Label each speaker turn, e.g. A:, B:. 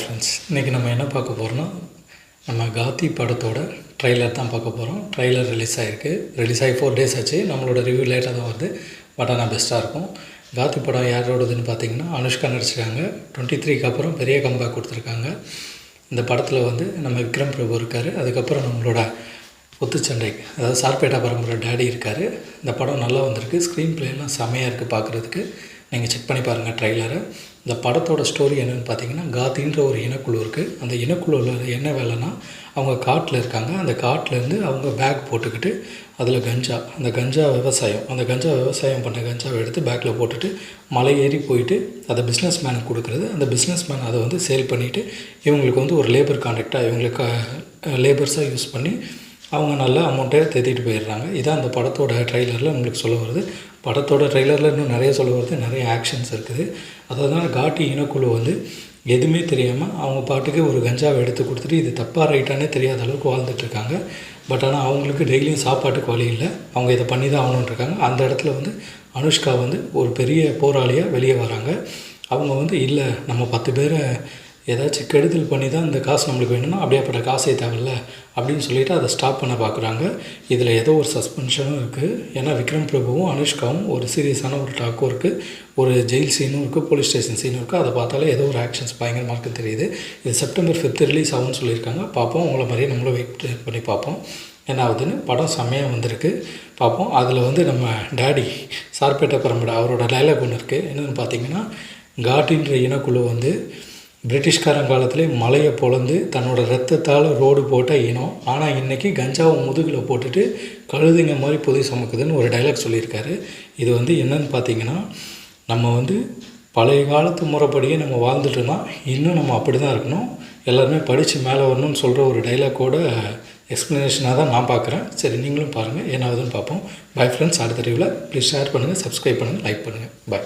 A: Friends, இன்றைக்கி நம்ம என்ன பார்க்க போகிறோன்னா, நம்ம காத்தி படத்தோட ட்ரெய்லர் தான் பார்க்க போகிறோம். ட்ரெய்லர் ரிலீஸ் ஆகி 4 days ஆச்சு. நம்மளோட ரிவ்யூ லேட்டாக தான் வருது, பட் ஆனால் பெஸ்ட்டாக இருக்கும். காத்தி படம் யாரோடதுன்னு பார்த்தீங்கன்னா, அனுஷ்கா நடிச்சிருக்காங்க. 23க்கு அப்புறம் பெரிய கம்பேக் கொடுத்துருக்காங்க. இந்த படத்தில் வந்து நம்ம விக்ரம் பிரபு இருக்கார். அதுக்கப்புறம் நம்மளோட ஒத்துச்சண்டை, அதாவது சார்பேட்டா பரம்பரை டேடி இருக்கார். இந்த படம் நல்லா வந்திருக்கு. ஸ்க்ரீன் ப்ளேலாம் செம்மையாக இருக்குது பார்க்குறதுக்கு. நீங்கள் செக் பண்ணி பாருங்கள் ட்ரெய்லரை. இந்த படத்தோட ஸ்டோரி என்னென்னு பார்த்தீங்கன்னா, காத்தின்ற ஒரு இனக்குழு இருக்குது. அந்த இனக்குழுவில் என்ன வேலைன்னா, அவங்க காட்டில் இருக்காங்க. அந்த காட்டிலேருந்து அவங்க பேக் போட்டுக்கிட்டு அதில் அந்த கஞ்சா விவசாயம் பண்ண கஞ்சாவை எடுத்து பேக்கில் போட்டுட்டு மலை ஏறி போயிட்டு அதை பிஸ்னஸ் மேனுக்கு கொடுக்குறது. அந்த பிஸ்னஸ் மேன் அதை வந்து சேல் பண்ணிவிட்டு இவங்களுக்கு வந்து ஒரு லேபர் கான்ட்ராக்டாக இவங்களுக்கு லேபர்ஸாக யூஸ் பண்ணி அவங்க நல்ல அமௌண்ட்டை தேத்திட்டு போயிடுறாங்க. இதான் அந்த படத்தோட ட்ரெய்லரில் உங்களுக்கு சொல்ல வருது. படத்தோட ட்ரெய்லரில் இன்னும் நிறைய சொல்ல வருது, நிறைய ஆக்ஷன்ஸ் இருக்குது. அதாவது காட்டி இனக்குழு வந்து எதுவுமே தெரியாமல் அவங்க பாட்டுக்கு ஒரு கஞ்சாவை எடுத்து கொடுத்துட்டு இது தப்பாக ரைட்டானே தெரியாத அளவுக்கு வாழ்ந்துட்டுருக்காங்க. பட் ஆனால் அவங்களுக்கு டெய்லியும் சாப்பாட்டுக்கு வழி இல்லை, அவங்க இதை பண்ணி தான் ஆகணுன்ட்ருக்காங்க. அந்த இடத்துல வந்து அனுஷ்கா வந்து ஒரு பெரிய போராளியாக வெளியே வராங்க. அவங்க வந்து இல்லை, நம்ம 10 பேரை ஏதாச்சும் கெடுதல் பண்ணி தான் இந்த காசு நம்மளுக்கு வேணும்னா அப்படியேப்பட்ட காசே தேவையில்ல அப்படின்னு சொல்லிவிட்டு அதை ஸ்டாப் பண்ண பார்க்குறாங்க. இதில் ஏதோ ஒரு சஸ்பென்ஷனும் இருக்குது. ஏன்னா விக்ரம் பிரபுவும் அனுஷ்காவும் ஒரு சீரியஸான ஒரு டாக்கும் இருக்குது, ஒரு ஜெயில் சீனும் இருக்குது, போலீஸ் ஸ்டேஷன் சீனும் இருக்குது. அதை பார்த்தாலே ஏதோ ஒரு ஆக்ஷன்ஸ் பயங்கரமாக இருக்குது தெரியுது. இது September 5 ரிலீஸ் ஆகும்னு சொல்லியிருக்காங்க. பார்ப்போம், உங்களை மாதிரியே நம்மளும் வெயிட் பண்ணி பார்ப்போம் என்ன ஆகுதுன்னு. படம் செம்மையாக வந்திருக்கு, பார்ப்போம். அதில் வந்து நம்ம டேடி சார்பேட்டா பரம்பரை அவரோட டைலாக் ஒன்று இருக்குது. என்னென்னு பார்த்தீங்கன்னா, காட்டின்ற இனக்குழு வந்து பிரிட்டிஷ்காரன் காலத்திலே மலையை பொழந்து தன்னோட ரத்தத்தால் ரோடு போட்ட இனம். ஆனால் இன்றைக்கி கஞ்சாவை முதுகில் போட்டுட்டு கழுதைங்க மாதிரி பொதி சுமக்குதுன்னு ஒரு டைலாக் சொல்லியிருக்காரு. இது வந்து என்னன்னு பார்த்தீங்கன்னா, நம்ம வந்து பழைய காலத்து முறைப்படியே நம்ம வாழ்ந்துட்டோம்னா இன்னும் நம்ம அப்படி தான் இருக்கணும், எல்லாருமே படித்து மேலே வரணும்னு சொல்கிற ஒரு டைலாக்கோட எக்ஸ்ப்ளனேஷனாக தான் நான் பார்க்குறேன். சரி, நீங்களும் பாருங்கள், என்ன ஆகுதுன்னு பார்ப்போம். பை ஃப்ரெண்ட்ஸ், அடுத்த ரிவ்யூவில் ப்ளீஸ் ஷேர் பண்ணுங்கள், சப்ஸ்கிரைப் பண்ணுங்கள், லைக் பண்ணுங்கள். பை.